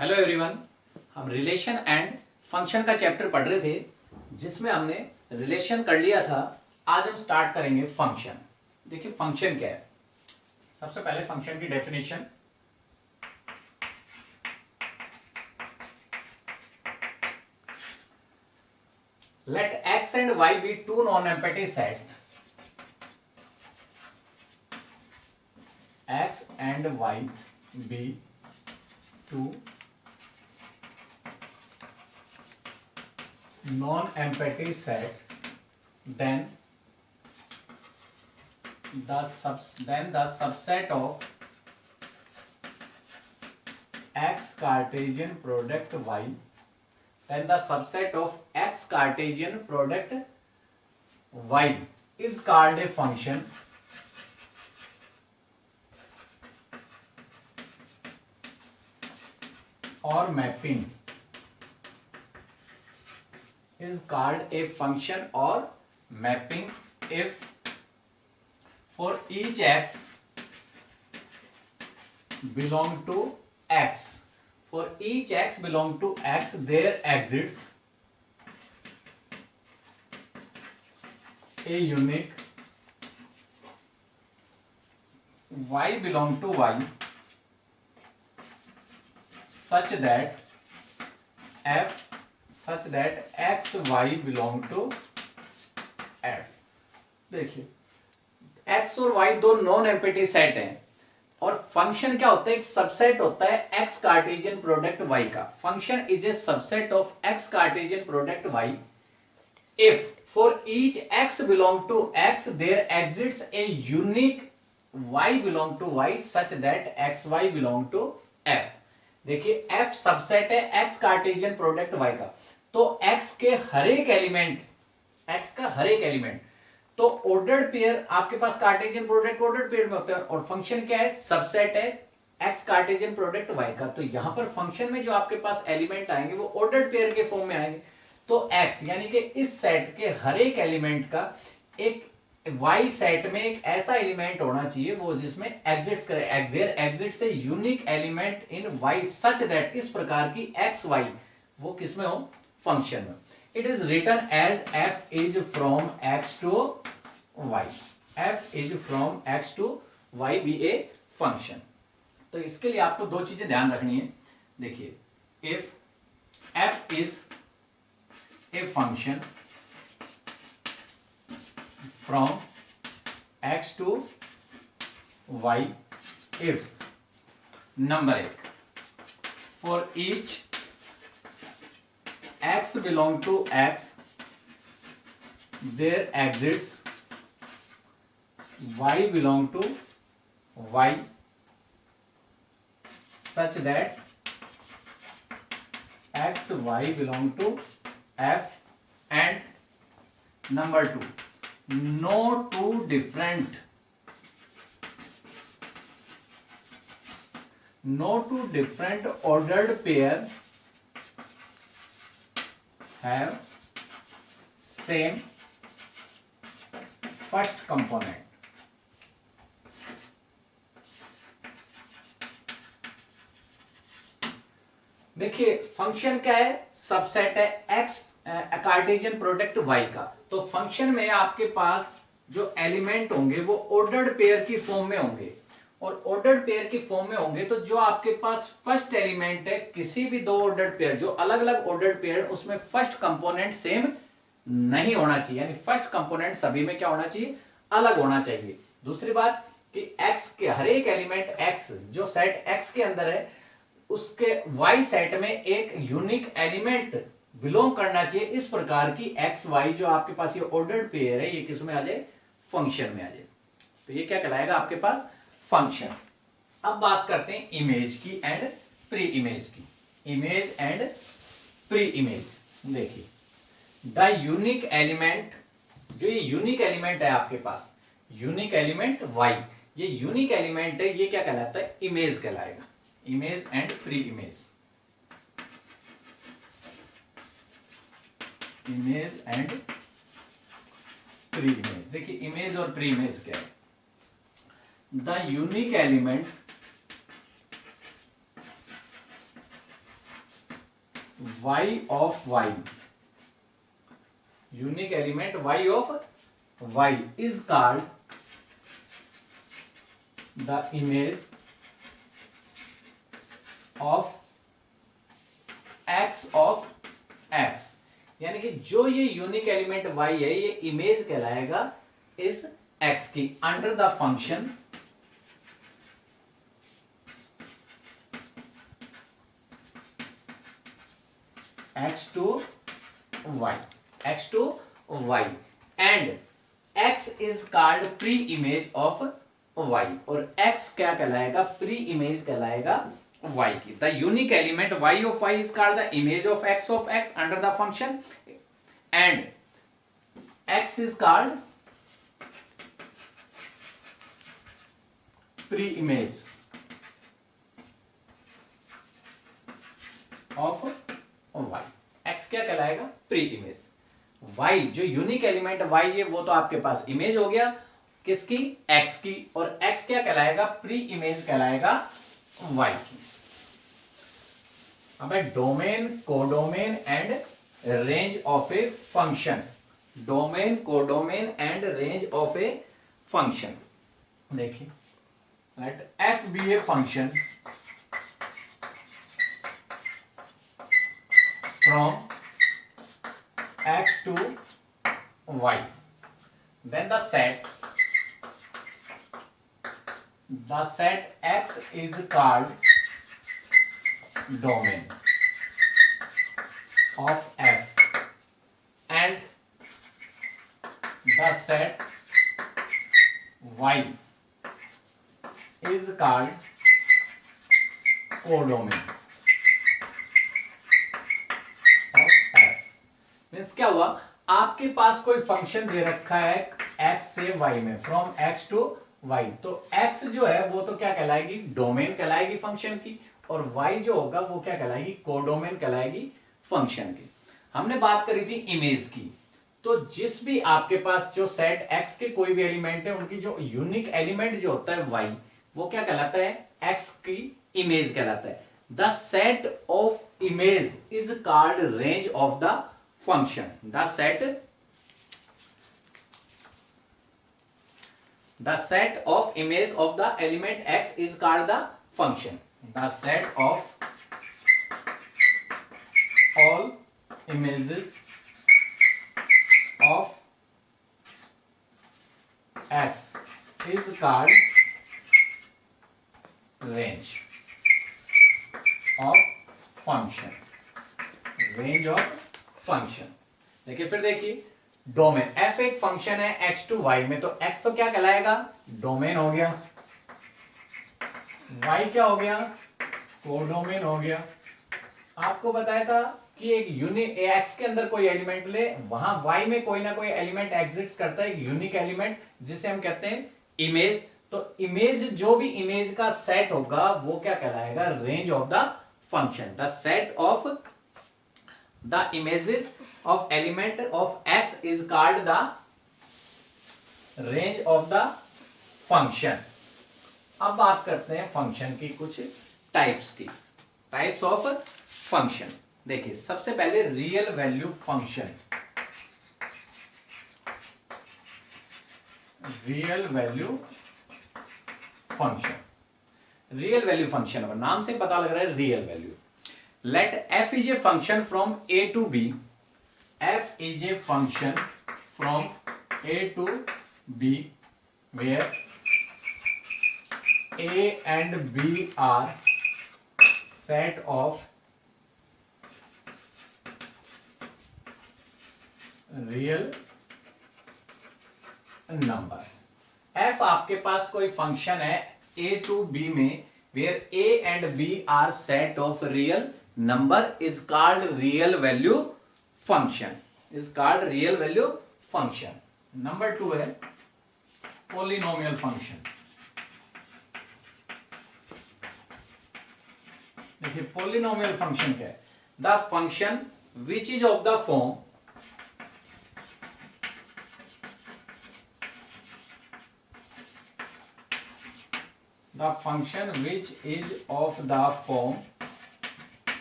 Hello everyone. हम relation and function का chapter पढ़ रहे थे जिसमें हमने रिलेशन कर लिया था। आज हम स्टार्ट करेंगे फंक्शन। देखिए फंक्शन क्या है। सबसे पहले फंक्शन की definition. Let X and Y be two non empty set. X and Y be two non-empty set, then the subset of x Cartesian product y, then the subset of x Cartesian product y is called a function or mapping is called a function or mapping if for each x belong to x, for each x belong to x there exists a unique y belong to y such that x y belong to f। देखिए x और y दो non empty set हैं और function क्या होता है, एक subset होता है x कार्टेशियन प्रोडक्ट y का। Function is a subset of x Cartesian product y if for each x belong to x there exists a unique y belong to y such that x y belong to f। देखिए f subset है x Cartesian product y का, तो x के हर एक element, x का हर एक element तो ordered pair आपके पास कार्टेशियन प्रोडक्ट ऑर्डर्ड पेयर में होता है और फंक्शन क्या है, सबसेट है x कार्टेशियन प्रोडक्ट y का। तो यहां पर फंक्शन में जो आपके पास एलिमेंट आएंगे वो ऑर्डर्ड पेयर के फॉर्म में आएंगे। तो x यानी कि इस सेट के हर एक एलिमेंट का एक y सेट में एक ऐसा एलिमेंट होना चाहिए वो जिसमें एग्जिट्स करे, there exists a unique element in y such that, इस प्रकार की x y वो किसमें हो, फंक्शन में। It is written as f is from x to y, f is from x to y be a function. तो इसके लिए आपको दो चीजें ध्यान रखनी है। देखिए if f is a function from x to y, if number एक for each x belong to x there exists y belong to y such that x y belong to f, and number two no two different ordered pair have same first component। देखिए function क्या है, subset है x Cartesian product y का। तो function में आपके पास जो element होंगे वो ऑर्डर्ड पेयर की फॉर्म में होंगे, और ऑर्डर्ड पेयर की फॉर्म में होंगे तो जो आपके पास फर्स्ट एलिमेंट है किसी भी दो ऑर्डर्ड पेयर, जो अलग अलग ऑर्डर्ड पेयर उसमें फर्स्ट कंपोनेंट सेम नहीं होना चाहिए, यानी फर्स्ट कंपोनेंट सभी में क्या होना चाहिए, अलग होना चाहिए। दूसरी बात कि x के हर एक एलिमेंट x जो सेट x के अंदर है उसके y सेट में एक यूनिक एलिमेंट बिलोंग करना चाहिए, इस प्रकार की x y जो आपके पास ये ऑर्डर्ड पेयर है ये किस में आ जाए, फंक्शन में आ जाए। तो ये क्या कहलाएगा आपके पास, फंक्शन। अब बात करते हैं इमेज की एंड प्री इमेज की। Image and pre image. देखिए द यूनिक एलिमेंट, जो ये यूनिक एलिमेंट है आपके पास, यूनिक एलिमेंट y, ये यूनिक एलिमेंट है, ये क्या कहलाता है, इमेज कहलाएगा। Image and pre image, image and pre image. देखिए इमेज और प्री इमेज क्या है, the unique element y of y, unique element y of y is called the image of x of x, यानी कि जो ये unique element y है ये इमेज कहलाएगा इस x की under the function x to y, x to y and x is called pre image of y, और x क्या कहलाएगा, प्री इमेज कहलाएगा y की. The unique element y of y is called the image of x under the function and x is called pre image of y. x क्या कहलाएगा, pre image. y जो unique element y है वो तो आपके पास image हो गया किसकी, x की, और x क्या कहलाएगा, प्री इमेज कहलाएगा y की. अब है domain, codomain and range of a function. Domain, codomain and range of a function. देखिए, let f be a function from x to y, then the set x is called domain of f and the set y is called codomain. Means क्या हुआ, आपके पास कोई function दे रखा है x से y में, फ्रॉम x टू y, तो x जो है वो तो क्या कहलाएगी, डोमेन कहलाएगी फंक्शन की, और y जो होगा वो क्या कहलाएगी, कोडोमेन कहलाएगी फंक्शन की. हमने बात करी थी इमेज की, तो जिस भी आपके पास जो सेट x के कोई भी एलिमेंट है उनकी जो यूनिक एलिमेंट जो होता है y, वो क्या कहलाता है, x की इमेज कहलाता है. The set of image is called range of the function. The set of image of the element x is called the function. The set of all images of x is called range of function. Range of function. देखिए फिर देखिए, domain, f एक function है x to y में, तो x तो क्या कहलाएगा, डोमेन हो गया, y क्या हो गया, कोडोमेन हो गया. आपको बताया था कि एक यूनिक x के अंदर कोई एलिमेंट ले, वहां y में कोई ना कोई एलिमेंट एग्जिस्ट करता है, एक यूनिक एलिमेंट जिसे हम कहते हैं इमेज. तो इमेज, जो भी इमेज का सेट होगा वो क्या कहलाएगा, range of the function. The set of the images of element of x is called the range of the function. अब बात करते हैं फंक्शन की कुछ टाइप्स की, टाइप्स ऑफ फंक्शन. देखिए सबसे पहले real value function. Real value function, real value function, नाम से पता लग रहा है real value. Let f is a function from a to b. F is a function from a to b where a and b are set of real numbers. f आपके पास कोई function है a to b में, where a and b are set of real number is called real value function. Is called real value function. Number 2 है polynomial function. देखिए polynomial function क्या है, the function which is of the form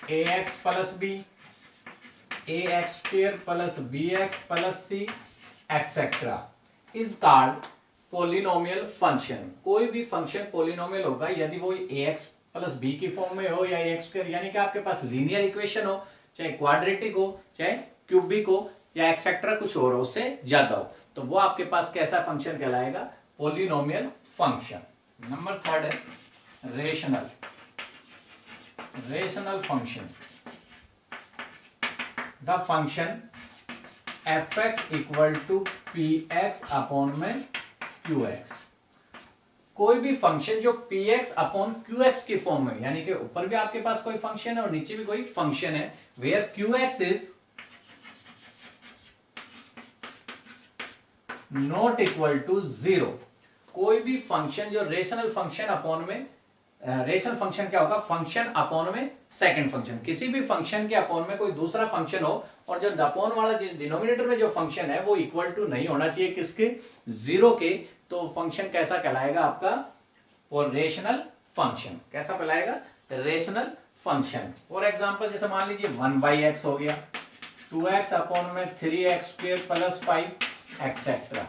ax plus b ax square plus bx plus c etcetera is called polynomial function. कोई भी function polynomial होगा यदि वो ax plus B की फॉर्म में हो या ax स्क्वायर, यानी कि आपके पास लीनियर इक्वेशन हो, चाहे क्वाड्रेटिक हो, चाहे क्यूबिक हो, या एक्सेट्रा कुछ और हो, उससे ज्यादा हो, तो वो आपके पास कैसा फंक्शन कहलाएगा? Polynomial function. नंबर थर्ड है rational function. The function fx equal to px upon में qx। कोई भी फंक्शन जो px अपॉन qx की फॉर्म में, यानी कि ऊपर भी आपके पास कोई फंक्शन है और नीचे भी कोई फंक्शन है, where qx is not equal to 0। कोई भी फंक्शन जो रेशनल फंक्शन अपॉन में, रेशनल फंक्शन क्या होगा? फंक्शन अपॉन में सेकंड फंक्शन। किसी भी फंक्शन के अपॉन में कोई दूसरा फंक्शन हो और जो अपॉन वाला डिनोमिनेटर में जो फंक्शन है वो इक्वल टू नहीं होना चाहिए किसके? 0 के, तो फंक्शन कैसा कहलाएगा आपका? और रेशनल फंक्शन। कैसा कहलाएगा? Rational function. फॉर एग्जांपल जैसे मान लीजिए 1/x हो गया, 2x अपॉन में 3x स्क्वायर प्लस 5 एक्सेट्रा।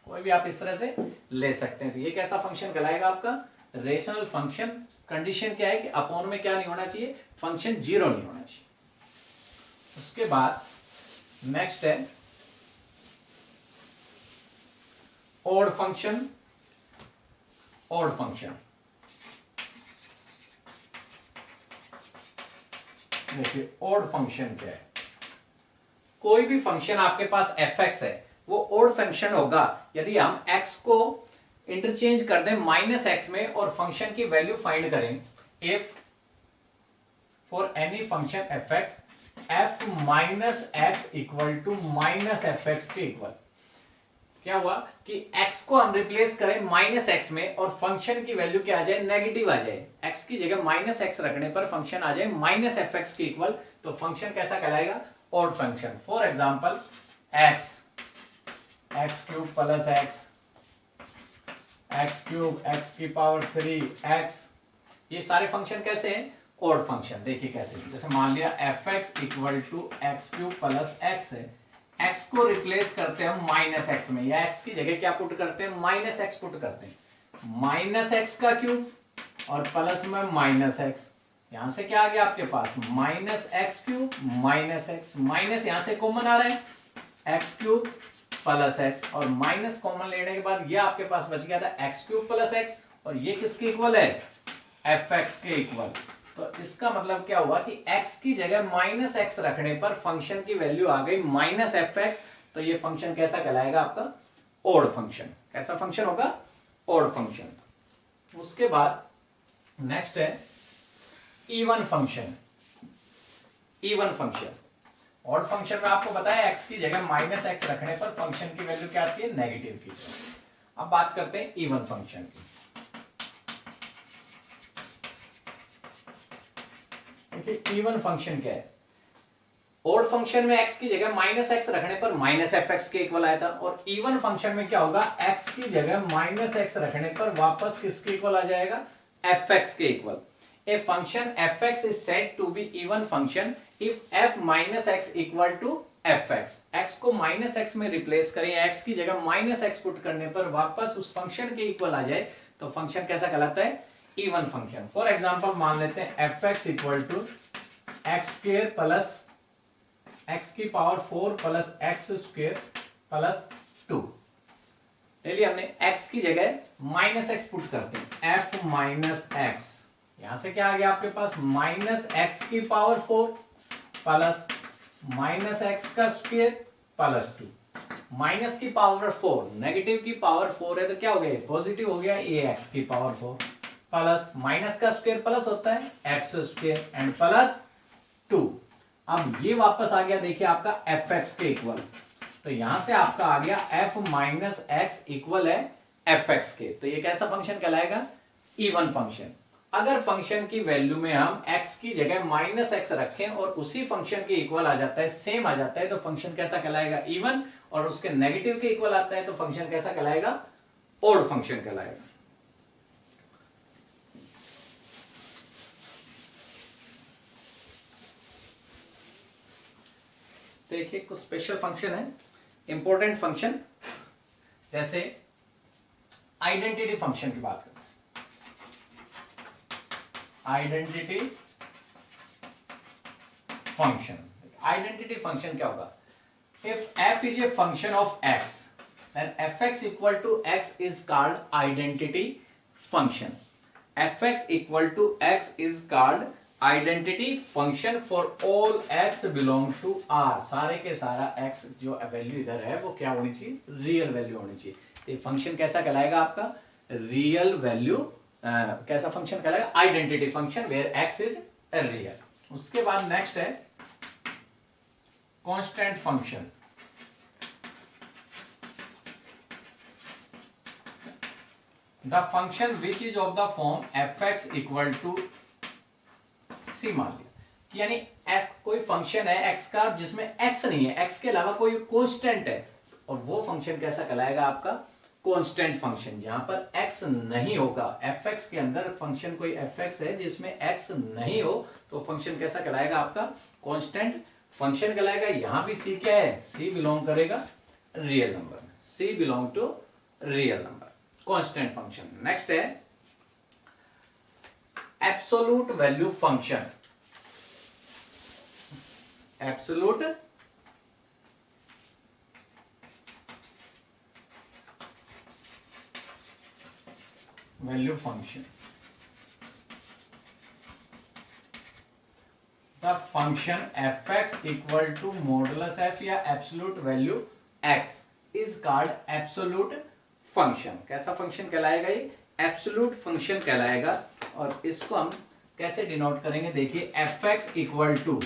कोई भी आप इस तरह से ले सकते हैं। तो ये कैसा फंक्शन कहलाएगा आपका? Rational function. कंडीशन क्या है कि अपॉन में क्या नहीं होना चाहिए? फंक्शन 0 नहीं होना चाहिए। उसके बाद नेक्स्ट है ऑड फंक्शन। ऑड फंक्शन देखिए, ऑड फंक्शन क्या है? कोई भी फंक्शन आपके पास fx है, वो ऑड फंक्शन होगा यदि हम x को इंटरचेंज कर दें -x में और फंक्शन की वैल्यू फाइंड करें। If for any function fx f minus x equal to minus fx के इक्वल। क्या हुआ कि x को हम रिप्लेस करें -x में और फंक्शन की वैल्यू क्या आ जाए? नेगेटिव आ जाए। x की जगह -x रखने पर फंक्शन आ जाए -fx के इक्वल, तो फंक्शन कैसा कहलाएगा? Odd function. For example x cube plus x cube x की पावर 3x, ये सारे फंक्शन कैसे हैं? Odd function. देखिए कैसे, जैसे मान लिया fx equal to x cube plus x है, x को रिप्लेस करते हैं -x में, या x की जगह क्या पुट करते हैं? -x पुट करते हैं। -x का क्यूब और प्लस में -x, यहां से क्या आ गया आपके पास? -x क्यूब -x, माइनस यहां से कॉमन आ रहा है x क्यूब प्लस x, और माइनस कॉमन लेने के बाद ये आपके पास बच गया था x क्यूब प्लस x, और ये किसके इक्वल है? fx के इक्वल। तो इसका मतलब क्या हुआ कि x की जगह -x रखने पर फंक्शन की वैल्यू आ गई -fx, तो ये फंक्शन कैसा कहलाएगा आपका? Odd function. कैसा फंक्शन होगा? Odd function. उसके बाद नेक्स्ट है even function. Even function, odd function में आपको बताया x की जगह -x रखने पर फंक्शन की वैल्यू क्या आती है? नेगेटिव की। अब बात करते हैं इवन फंक्शन की। देखिए इवन फंक्शन क्या है? ऑड फंक्शन में x की जगह -x रखने पर -fx के इक्वल आया था, और इवन फंक्शन में क्या होगा? x की जगह -x रखने पर वापस किसके इक्वल आ जाएगा? fx के equal. A function fx is said to be even function if f minus x equal to fx। x को -x में रिप्लेस करें, x की जगह -x पुट करने पर वापस उस फंक्शन के इक्वल आ जाए, तो फंक्शन कैसा कहलाता है? Even function. फॉर एग्जांपल मान लेते हैं fx equal to x square plus x की power 4 plus x square plus 2। ले लिया हमने, x की जगह -x पुट करते हैं, f माइनस एक्स, यहां से क्या आ गया आपके पास? -x की पावर 4 प्लस -x का स्क्वायर प्लस 2। माइनस की पावर 4, नेगेटिव की पावर 4 है तो क्या हो गया? पॉजिटिव हो गया, ax की पावर 4 प्लस माइनस का स्क्वायर प्लस होता है x स्क्वायर एंड प्लस 2। अब ये वापस आ गया, देखिए आपका fx के इक्वल, तो यहां से आपका आ गया f माइनस एक्स इक्वल है fx के। तो ये कैसा फंक्शन कहलाएगा? Even function. अगर फंक्शन की वैल्यू में हम x की जगह -x रखें और उसी फंक्शन के इक्वल आ जाता है, सेम आ जाता है, तो फंक्शन कैसा कहलाएगा? इवन। और उसके नेगेटिव के इक्वल आता है तो फंक्शन कैसा कहलाएगा? ऑड फंक्शन कहलाएगा। देखिए कुछ स्पेशल फंक्शन है, इंपॉर्टेंट फंक्शन, जैसे आइडेंटिटी फंक्शन की बात करते हैं। आइडेंटिटी फंक्शन, आइडेंटिटी फंक्शन क्या होगा? If f is a function of x, then fx equal to x is called identity function. fx equal to x is called identity function for all x belong to r. सारे के सारा x जो value इधर है वो क्या होनी चाहिए? रियल वैल्यू होनी चाहिए। ये फंक्शन कैसा कहलाएगा आपका? Real value. कैसा फंक्शन कहलाएगा? Identity function where x is real. उसके बाद नेक्स्ट है constant function. The function which is of the form fx equal to c, मान लिया कि यानी f कोई फंक्शन है x का जिसमें x नहीं है, x के अलावा कोई कांस्टेंट है, और वो फंक्शन कैसा कहलाएगा आपका? Constant function. जहां पर x नहीं होगा, fx के अंदर फंक्शन कोई fx है जिसमें x नहीं हो, तो फंक्शन कैसा कहलाएगा आपका? कांस्टेंट फंक्शन कहलाएगा। यहां भी c क्या है? c बिलोंग करेगा real number, c belong to real number, constant function. Next है absolute value function. Absolute value function. The function fx equal to modulus f या absolute value x is called absolute function. कैसा function कहलाएगा? ये absolute function कहलाएगा। और इसको हम कैसे डिनोट करेंगे? देखिए fx equal to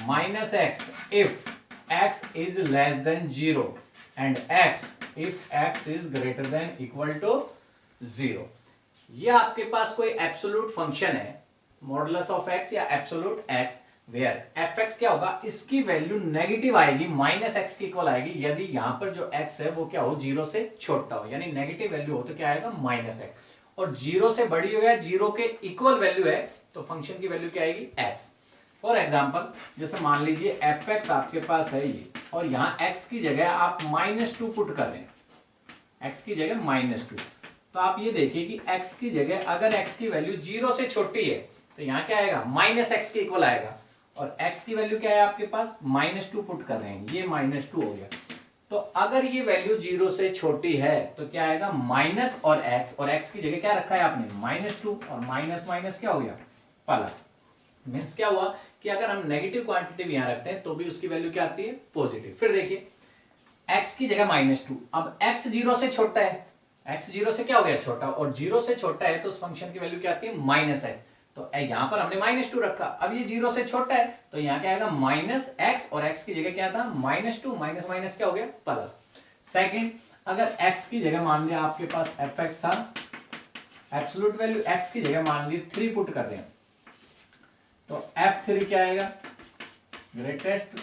minus x if x is less than 0 and x if x is greater than equal to 0। ये आपके पास कोई एब्सोल्यूट फंक्शन है, मॉडुलस ऑफ x या एब्सोल्यूट x, वेयर fx क्या होगा? इसकी वैल्यू नेगेटिव आएगी, माइनस एक्स की इक्वल आएगी यदि यहां पर जो x है वो क्या हो? 0 से छोटा हो, यानी नेगेटिव वैल्यू हो तो क्या आएगा? Minus x. और 0 से बड़ी हो या 0 के इक्वल वैल्यू है तो फंक्शन की वैल्यू क्या आएगी? x। फॉर एग्जाम्पल जैसे मान लीजिए fx आपके पास है ये, और यहाँ x की जगह आप -2 पुट कर रहे हैं, x की जगह -2, तो आप ये देखिए कि x की जगह अगर x की वैल्यू 0 से छोटी है तो यहाँ क्या आएगा? -x के इक्वल आएगा। और x की वैल्यू क्या है आपके पास? -2 पुट कर रहे हैं, ये -2 हो गया। तो अगर ये वैल्यू 0 से छोटी है तो क्या आएगा? माइनस और x की जगह क्या रखा है आपने? -2, और माइनस माइनस क्या हो गया? प्लस। मीन्स क्या हुआ कि अगर हम नेगेटिव क्वांटिटी भी यहां रखते हैं तो भी उसकी वैल्यू क्या आती है? पॉजिटिव। फिर देखिए x की जगह -2, अब x 0 से छोटा है, x 0 से क्या हो गया? छोटा, और 0 से छोटा है तो उस फंक्शन की वैल्यू क्या आती है? -x। तो यहां पर हमने -2 रखा, अब ये 0 से छोटा है तो यहां क्या आएगा? -x, और x की जगह क्या था? -2, माइनस माइनस क्या हो गया? प्लस। सेकंड, अगर x की जगह मान लिया आपके पास fx था, एब्सोल्यूट वैल्यू x की जगह मान ली 3 पुट कर रहे हैं, तो f3 क्या आएगा? ग्रेटेस्ट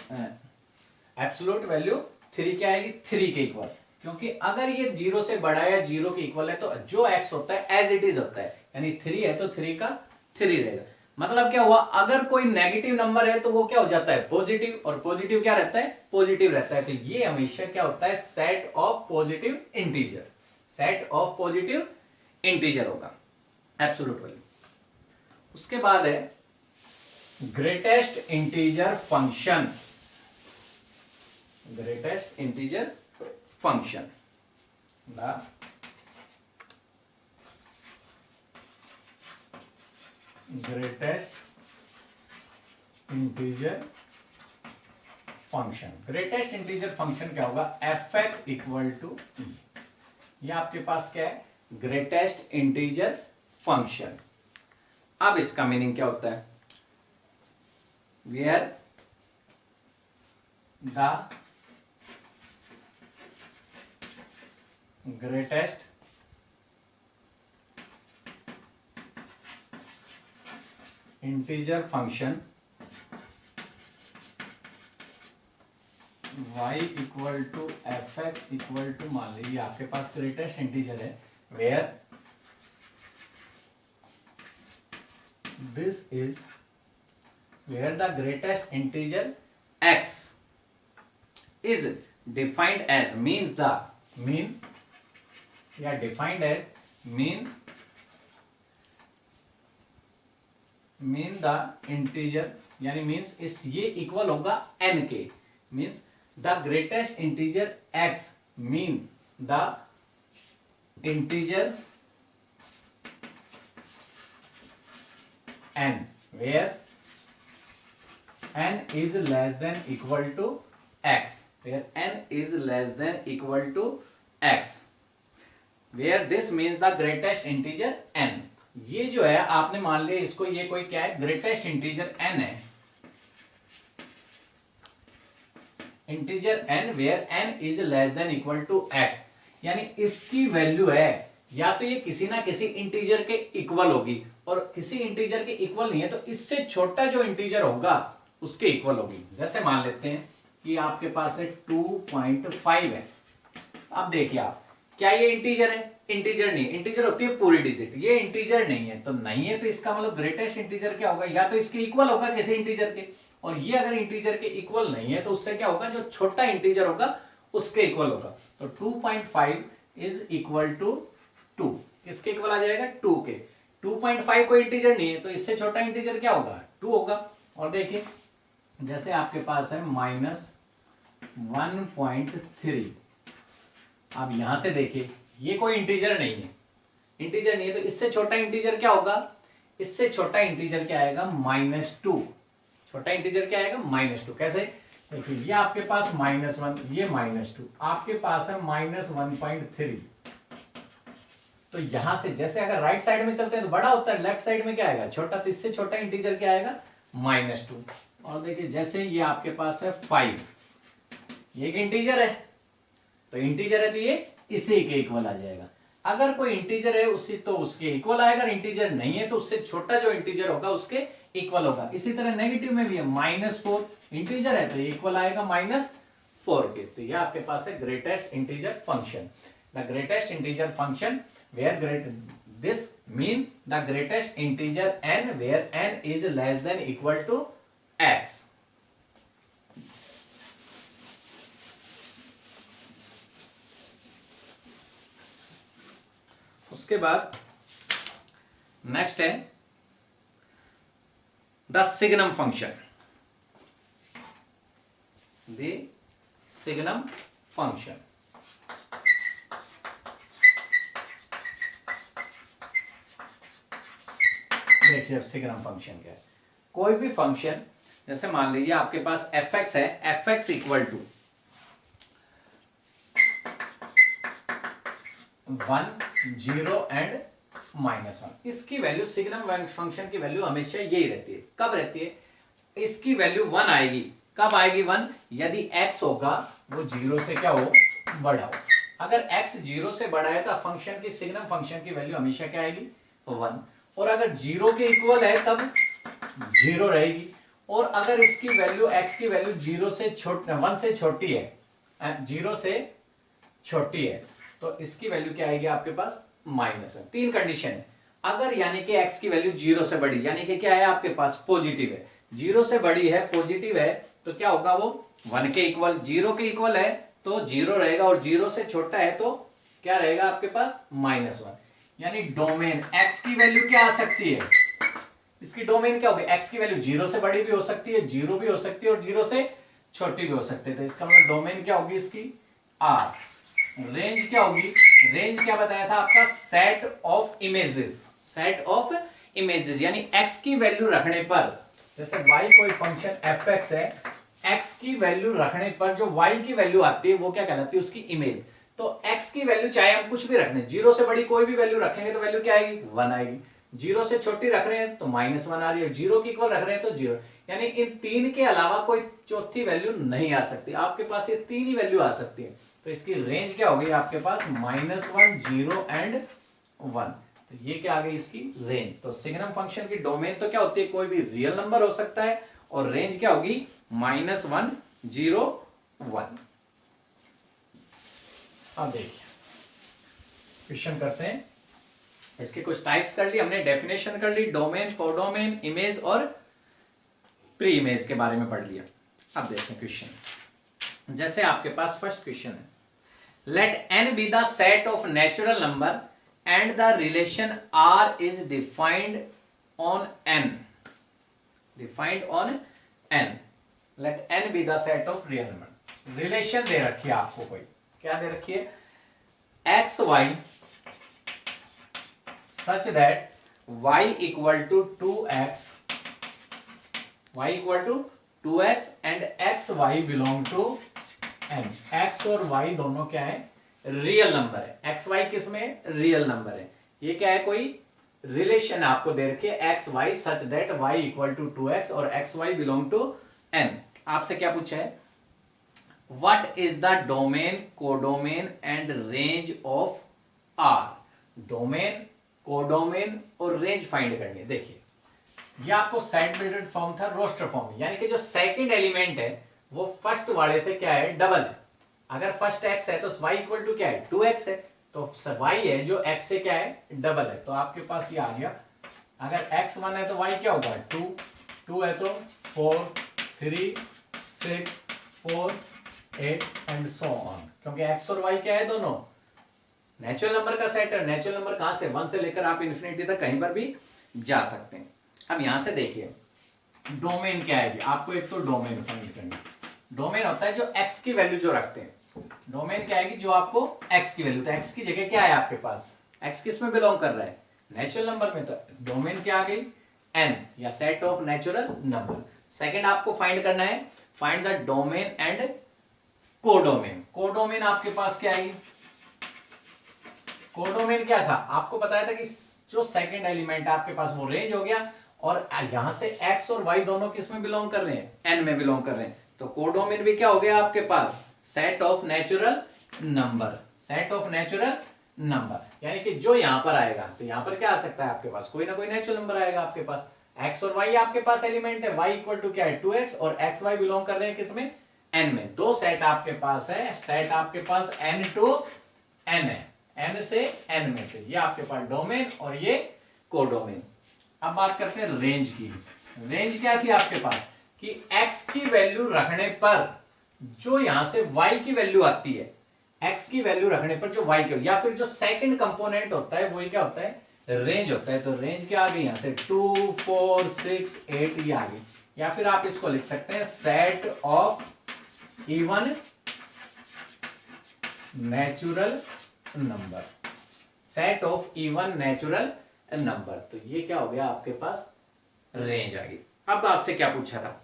एब्सोल्यूट वैल्यू 3 क्या आएगी? 3 के इक्वल, क्योंकि अगर ये 0 से बड़ा है, 0 के इक्वल है, तो जो x होता है एज इट इज होता है, यानी 3 है तो 3 का 3 रहेगा। मतलब क्या हुआ? अगर कोई नेगेटिव नंबर है तो वो क्या हो जाता है? पॉजिटिव, और पॉजिटिव क्या रहता है? पॉजिटिव रहता है। तो ये हमेशा क्या होता है? Set of positive integer, set of positive integer होगा एब्सोल्यूट वैल्यू। उसके बाद है greatest integer function. Greatest integer function, the greatest integer function. Greatest integer function क्या होगा? fx इक्वल टू, ये आपके पास क्या है? Greatest integer function. अब इसका मीनिंग क्या होता है? where the greatest integer function y equal to fx equal to, मान लीजिए आपके पास ग्रेटेस्ट इंटीजर है, where this is where the greatest integer x is defined as means the mean या defined as mean the integer यानी means इस ये equal होगा n के means the greatest integer x mean the integer n where n is less than equal to x where n is less than equal to x where this means the greatest integer n ये जो है आपने मान लिया इसको ये कोई क्या है ग्रेटेस्ट इंटीजर n है integer n where n is less than equal to x यानी इसकी वैल्यू है या तो ये किसी ना किसी इंटीजर के इक्वल होगी और किसी इंटीजर के इक्वल नहीं है तो इससे छोटा जो इंटीजर होगा उसके इक्वल होगी। जैसे मान लेते हैं कि आपके पास है 2.5 है। अब देखिए आप क्या ये इंटीजर है? इंटीजर नहीं, इंटीजर होती है पूरी डिजिट, ये इंटीजर नहीं है तो नहीं है तो इसका मतलब ग्रेटेस्ट इंटीजर क्या होगा या तो इसके इक्वल होगा किसी इंटीजर के और ये अगर इंटीजर के इक्वल नहीं है तो उससे क्या होगा जो छोटा इंटीजर होगा उसके इक्वल होगा। तो 2.5 इज इक्वल टू 2 किसके इक्वल आ जाएगा 2 के। 2.5 कोई इंटीजर नहीं है तो इससे छोटा इंटीजर क्या होगा 2 होगा। और देखिए जैसे आपके पास है -1.3 अब यहां से देखिए ये कोई इंटीजर नहीं है, इंटीजर नहीं है तो इससे छोटा इंटीजर क्या होगा इससे छोटा इंटीजर क्या आएगा -2 छोटा इंटीजर क्या आएगा -2 कैसे देखिए ये आपके पास -1 ये -2 आपके पास है -1.3 तो यहां से जैसे अगर राइट साइड में चलते हैं तो बड़ा होता है लेफ्ट साइड में क्या आएगा छोटा तो इससे छोटा इंटीजर क्या आएगा -2। और देखिए जैसे ये आपके पास है 5 ये एक इंटीजर है तो इंटीजर है तो ये इसी के इक्वल आ जाएगा। अगर कोई इंटीजर है उसी तो उसके इक्वल आएगा, इंटीजर नहीं है तो उससे छोटा जो इंटीजर होगा उसके इक्वल होगा। इसी तरह नेगेटिव में भी है -4 इंटीजर है तो ये इक्वल आएगा -4 के। तो ये आपके पास है greatest integer function the greatest integer function where great this mean the greatest integer n where n is less than equal to x। उसके बाद नेक्स्ट है the signum function the signum function. देखिए अब सिग्नम फंक्शन क्या है। कोई भी function जैसे मान लीजिए आपके पास fx है fx इक्वल टू 1 0 एंड -1 इसकी वैल्यू सिग्नम फंक्शन की वैल्यू हमेशा यही रहती है। कब रहती है? इसकी वैल्यू 1 आएगी। कब आएगी 1? यदि x होगा वो 0 से क्या हो बड़ा हो। अगर x 0 से बड़ा है तो फंक्शन की सिग्नम फंक्शन की वैल्यू हमेशा क्या आएगी 1 और अगर 0 के इक्वल है तब 0 रहेगी और अगर इसकी वैल्यू x की वैल्यू 1 से छोटी है 0 से छोटी है तो इसकी वैल्यू क्या आएगी आपके पास -1। 3 कंडीशन है। अगर यानी कि x की वैल्यू 0 से बड़ी यानी कि क्या है आपके पास पॉजिटिव है 0 से बड़ी है पॉजिटिव है तो क्या होगा वो 1 के इक्वल 0 के इक्वल है तो 0 रहेगा और 0 से छोटा है तो क्या रहेगा आपके पास -1। यानी डोमेन x की वैल्यू क्या आ सकती है इसकी डोमेन क्या होगी x की वैल्यू 0 से बड़ी भी हो सकती है 0 भी हो सकती है और 0 से छोटी भी हो सकती है। तो इसका मतलब डोमेन क्या होगी इसकी R। रेंज क्या होगी? रेंज क्या बताया था आपका सेट ऑफ इमेजेस यानी x की वैल्यू रखने पर जैसे y कोई फंक्शन fx है x की वैल्यू रखने पर जो y की वैल्यू आती है वो क्या कहलाती है उसकी इमेज। तो x की वैल्यू चाहे हम कुछ भी रख दें 0 से बड़ी कोई भी वैल्यू रखेंगे तो वैल्यू क्या आएगी 1 आएगी। 0 से छोटी रख रहे हैं तो -1 आ रही है 0 की इक्वल रख रहे हैं तो 0 यानी इन 3 के अलावा कोई चौथी वैल्यू नहीं आ सकती। आपके पास ये 3 ही वैल्यू आ सकती है तो इसकी रेंज क्या होगी आपके पास -1 0 एंड 1। तो ये क्या आ गई इसकी रेंज। तो सिग्नम फंक्शन की डोमेन तो क्या होती है कोई भी रियल नंबर हो सकता है और रेंज क्या होगी -1 0 1। अब देखिए क्वेश्चन करते हैं। इसके कुछ टाइप्स कर ली हमने, डेफिनेशन कर ली, डोमेन कोडोमेन इमेज और प्री इमेज के बारे में पढ़ लिया। अब देखें क्वेश्चन, जैसे आपके पास फर्स्ट क्वेश्चन है, let n be the set of natural number and the relation r is defined on n, defined on n, let n be the set of real number. Relation दे रखी है आपको, कोई क्या दे रखी है, x y such that y equal to 2x, y equal to 2x and x y belong to n। x और y दोनों क्या है, रियल नंबर है। एक्स वाई किस में, रियल नंबर है। ये क्या है, कोई रिलेशन आपको दे रखे x y such that y equal to 2x और x y belong to n। आपसे क्या पूछा है, what is the domain, codomain and range of r। Domain, codomain और रेंज फाइंड करनी है। देखिए ये आपको सेट बिल्डेड फॉर्म था, रोस्टर फॉर्म, यानी कि जो सेकंड एलिमेंट है वो फर्स्ट वाले से क्या है, डबल है। अगर फर्स्ट x है तो y इक्वल टू क्या है, 2x है, तो y है जो x से क्या है, डबल है। तो आपके पास ये आ गया, अगर x 1 है तो y क्या होगा, 2, 2 है तो 4, 3, 6, 4, 8 एंड सो ऑन, क्योंकि x और y क्या है, दोनों नेचुरल नंबर का सेट है। नेचुरल नंबर कहां से, 1 से लेकर आप इन्फिनिटी तक कहीं पर भी जा सकते हैं। अब यहां से देखिए डोमेन क्या है, आपको एक तो डोमेन फाइंड करना है। डोमेन होता है जो x की वैल्यू जो रखते हैं, डोमेन क्या है कि जो आपको x की वैल्यू, तो x की जगह क्या है आपके पास, x किस में बिलोंग कर रहा है, नेचुरल नंबर में, तो डोमेन क्या आ गई, n या set of natural number. Second आपको फाइंड करना है, find the domain and codomain. Codomain आपके पास क्या आएगी, कोडोमेन क्या था, आपको बताया था कि जो सेकंड एलिमेंट आपके पास वो रेंज हो गया, और यहां से x और y दोनों किस में बिलोंग कर रहे हैं, n में बिलोंग कर रहे हैं। तो कोडोमेन भी क्या हो गया आपके पास, set of natural number, set of natural number, यानी कि जो यहां पर आएगा तो यहां पर क्या आ सकता है आपके पास, कोई ना कोई नेचुरल नंबर आएगा आपके पास। x और y आपके पास एलिमेंट है, y इक्वल टू क्या है, 2x, और x y बिलोंग कर रहे हैं किसमें, n में। दो सेट आपके पास है, सेट आपके पास n टू n है, n से n में, तो ये आपके पास डोमेन और ये कोडोमेन। अब बात करते हैं रेंज की। रेंज क्या थी आपके पास कि x की वैल्यू रखने पर जो यहां से y की वैल्यू आती है, x की वैल्यू रखने पर जो y की, या फिर जो सेकंड कंपोनेंट होता है वही क्या होता है, रेंज होता है। तो रेंज क्या आ गई यहां से, 2, 4, 6, 8 ये आ गई। या फिर आप इसको लिख सकते हैं set of even natural number, set of even natural number. तो ये क्या हो गया आपके पास, रेंज आ गई। अब आपसे क्या पूछा था,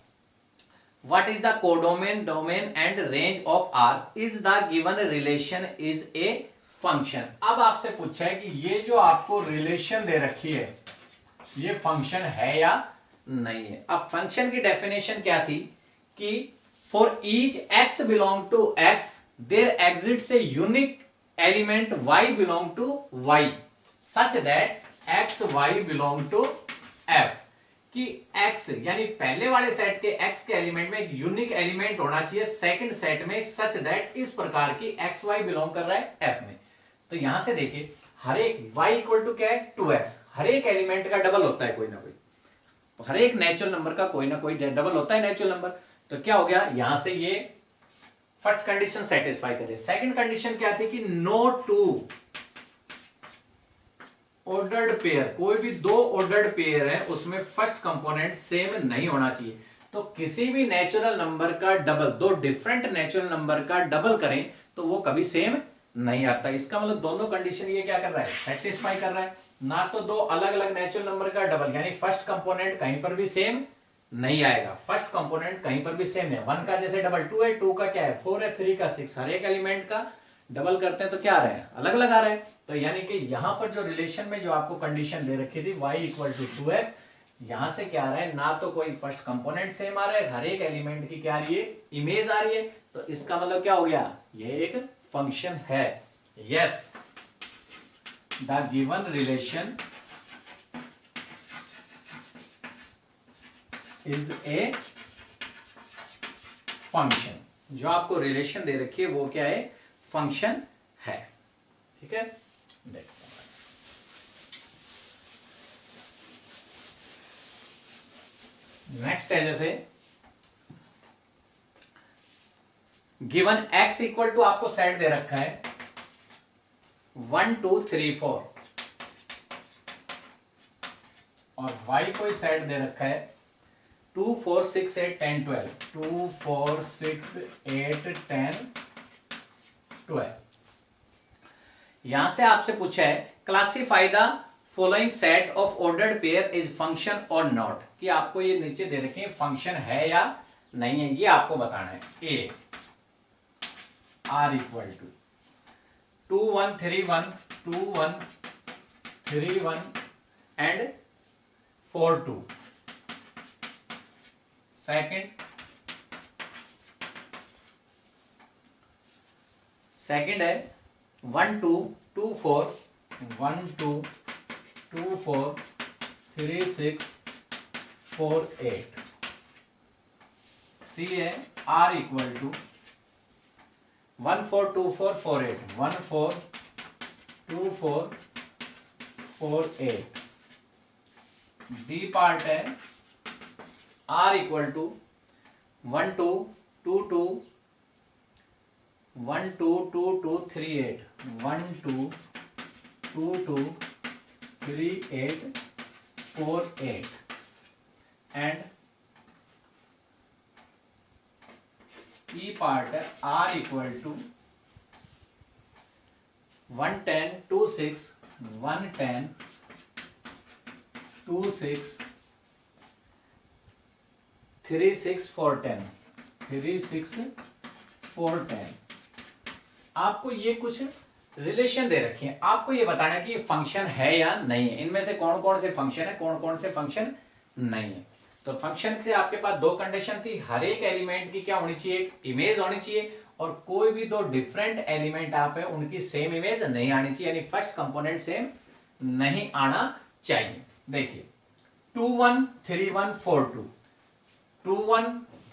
what is the codomain, domain and range of R, is the given relation is a function. अब आपसे पूछा है कि ये जो आपको रिलेशन दे रखी है ये फंक्शन है या नहीं है। अब फंक्शन की डेफिनेशन क्या थी कि for each x belong to x there exists a unique element y belong to y such that x y belong to f, कि x यानी पहले वाले सेट के x के एलिमेंट में एक यूनिक एलिमेंट होना चाहिए सेकंड सेट में, सच दैट इस प्रकार की x y बिलोंग कर रहा है f में। तो यहां से देखिए हर एक y इक्वल टू क्या है, 2x, हर एक एलिमेंट का डबल होता है कोई ना कोई, हर एक नेचुरल नंबर का कोई ना कोई डबल होता है नेचुरल नंबर। तो क्या हो गया, यहां से ये फर्स्ट कंडीशन सेटिस्फाई करे। सेकंड कंडीशन क्या थी कि नो टू ऑर्डर्ड पेयर, कोई भी दो ऑर्डर्ड पेयर है उसमें फर्स्ट कंपोनेंट सेम नहीं होना चाहिए। तो किसी भी नेचुरल नंबर का डबल, दो डिफरेंट नेचुरल नंबर का डबल करें तो वो कभी सेम नहीं आता। इसका मतलब दोनों कंडीशन ये क्या कर रहा है, सेटिस्फाई कर रहा है। ना तो दो अलग अलग नेचुरल नंबर का डबल, यानी फर्स्ट कंपोनेंट कहीं पर भी सेम नहीं आएगा, फर्स्ट कंपोनेंट कहीं पर भी सेम है। 1 का जैसे डबल 2 है, 2 का क्या है 4 है, 3 का 6, हर एक एलिमेंट का डबल करते हैं तो क्या आ रहा है, अलग अलग आ रहा है। तो यानी कि यहां पर जो रिलेशन में जो आपको कंडीशन दे रखी थी y इक्वल टू 2x, यहां से क्या आ रहा है, ना तो कोई फर्स्ट कंपोनेंट सेम आ रहा है, हर एक एलिमेंट की क्या आ रही है, इमेज आ रही है। तो इसका मतलब क्या हो गया, ये एक फंक्शन है। Yes, the given relation is a function, जो आपको रिलेशन दे रखी है वो क्या है, फंक्शन है। ठीक है, देखो नेक्स्ट है जैसे गिवन x इक्वल टू आपको सेट दे रखा है 1 2 3 4 और y कोई सेट दे रखा है 2 4 6 8 10 12 2 4 6 8 10 12। यहां से आपसे पूछा है classify the following set of ordered pair is function और नॉट, कि आपको ये नीचे दे रखे फंक्शन है या नहीं है, ये आपको बताना है। A R equal to 2 1 3 1 2 1 3 1 and 4 2। Second है 1 2 2 4 1 2 2 4 3 6 4 8। सी है are equal to 1 4 2 4 4 8 1 4 2 4 4 8। D part है are equal to 1 2 2 2 1 2 2 2 3 8 1 2 2 2 3 8 4 8 and E part है आर इक्वल टू 1 10 2 6 1 10 2 6 3 6 4 10 3 6 4 10। आपको ये कुछ रिलेशन दे रखे हैं, आपको ये बताना है कि फंक्शन है या नहीं है, इनमें से कौन कौन से फंक्शन है कौन कौन से फंक्शन नहीं है। तो फंक्शन से आपके पास दो कंडीशन थी, हर एक एलिमेंट की क्या होनी चाहिए, एक इमेज होनी चाहिए, और कोई भी दो डिफरेंट एलिमेंट आप है उनकी सेम इमेज नहीं आनी चाहिए, यानी फर्स्ट कंपोनेंट सेम नहीं आना चाहिए। देखिए 2 1 3 1 4 2 2 1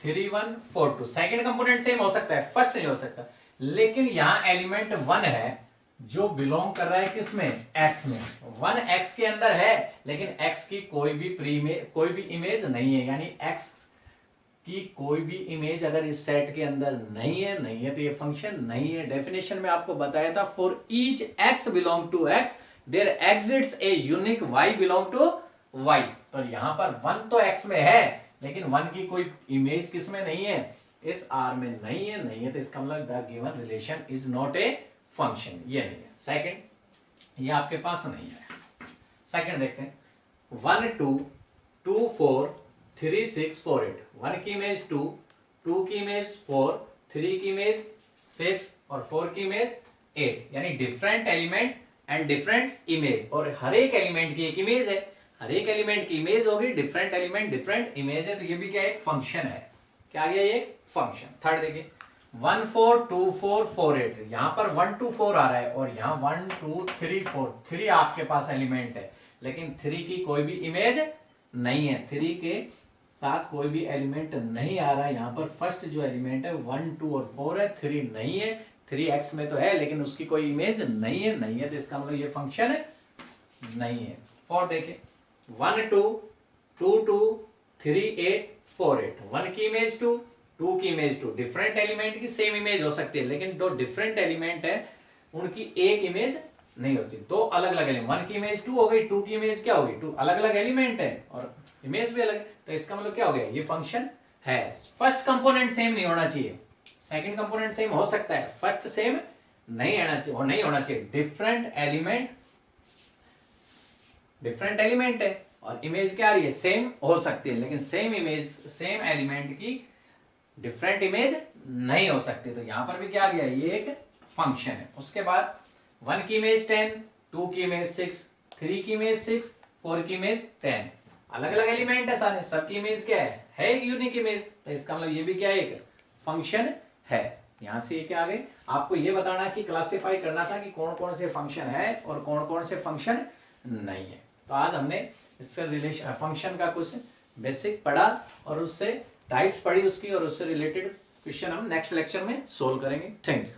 3 1 4 2 सेकेंड कंपोनेंट सेम हो सकता है, फर्स्ट नहीं हो सकता, लेकिन यहां एलिमेंट 1 है जो बिलोंग कर रहा है किसमें, x में। 1 x के अंदर है लेकिन x की कोई भी इमेज नहीं है, यानी x की कोई भी इमेज अगर इस सेट के अंदर नहीं है तो ये फंक्शन नहीं है। डेफिनेशन में आपको बताया था for each x belong to x there exists a unique y belong to y। तो यहां पर 1 तो x में है लेकिन 1 की कोई इमेज किस में नहीं है, इस R में नहीं है तो इसका मतलब the given relation is not a function, ये नहीं है। सेकंड, ये आपके पास नहीं है। सेकंड देखते हैं 1 2 2 4 3 6 4 8। 1 की इमेज 2 2 की इमेज 4 3 की इमेज 6 और 4 की इमेज 8, यानी different element and different image, और हर एक एलिमेंट की एक इमेज है, हर एक एलिमेंट की इमेज होगी, डिफरेंट एलिमेंट डिफरेंट इमेज है, तो ये भी क्या एक फंक्शन है। क्या आ गया ये फंक्शन। थर्ड देखिए 1 4 2 4 4 8, यहां पर 1 2 4 आ रहा है और यहां 1 2 3 4 3 आपके पास एलिमेंट है, लेकिन 3 की कोई भी इमेज नहीं है, 3 के साथ कोई भी एलिमेंट नहीं आ रहा है। यहां पर फर्स्ट जो एलिमेंट है 1 2 और 4 है, 3 नहीं है, 3x में तो है लेकिन उसकी कोई इमेज नहीं है तो इसका मतलब ये फंक्शन नहीं है। 4 देखिए 1 2 2 2 3 8 4 8। 1 की इमेज 2 2 की इमेज 2, डिफरेंट एलिमेंट की सेम इमेज हो सकती है लेकिन दो डिफरेंट एलिमेंट है उनकी एक इमेज नहीं होती, दो अलग अलग एलिमेंट। 1 की इमेज 2 हो गई, 2 की इमेज क्या होगी, 2 अलग अलग एलिमेंट है और इमेज भी अलग है, तो इसका मतलब क्या हो गया, ये फंक्शन है। फर्स्ट कंपोनेंट सेम नहीं होना चाहिए, सेकंड कंपोनेंट सेम हो सकता है, फर्स्ट सेम नहीं होना चाहिए। डिफरेंट एलिमेंट है और इमेज क्या आ रही है, सेम हो सकती है, लेकिन सेम एलिमेंट की डिफरेंट इमेज नहीं हो सकती, तो यहां पर भी क्या आ गया, ये एक फंक्शन है। उसके बाद 1 की इमेज 10 2 की इमेज 6 3 की इमेज 6 4 की इमेज 10, अलग अलग एलिमेंट है सारे, सबकी इमेज क्या है एक यूनिक इमेज, तो इसका मतलब ये भी क्या है, एक फंक्शन है। यहां से ये क्या आ गए, आपको ये बताना कि क्लासिफाई करना था कि कौन कौन से फंक्शन है और कौन कौन से फंक्शन नहीं है। तो आज हमने इससे रिलेशन फंक्शन का कुछ बेसिक पढ़ा और उससे टाइप्स पढ़ी उसकी, और उससे रिलेटेड क्वेश्चन हम नेक्स्ट लेक्चर में सोल्व करेंगे। Thank you.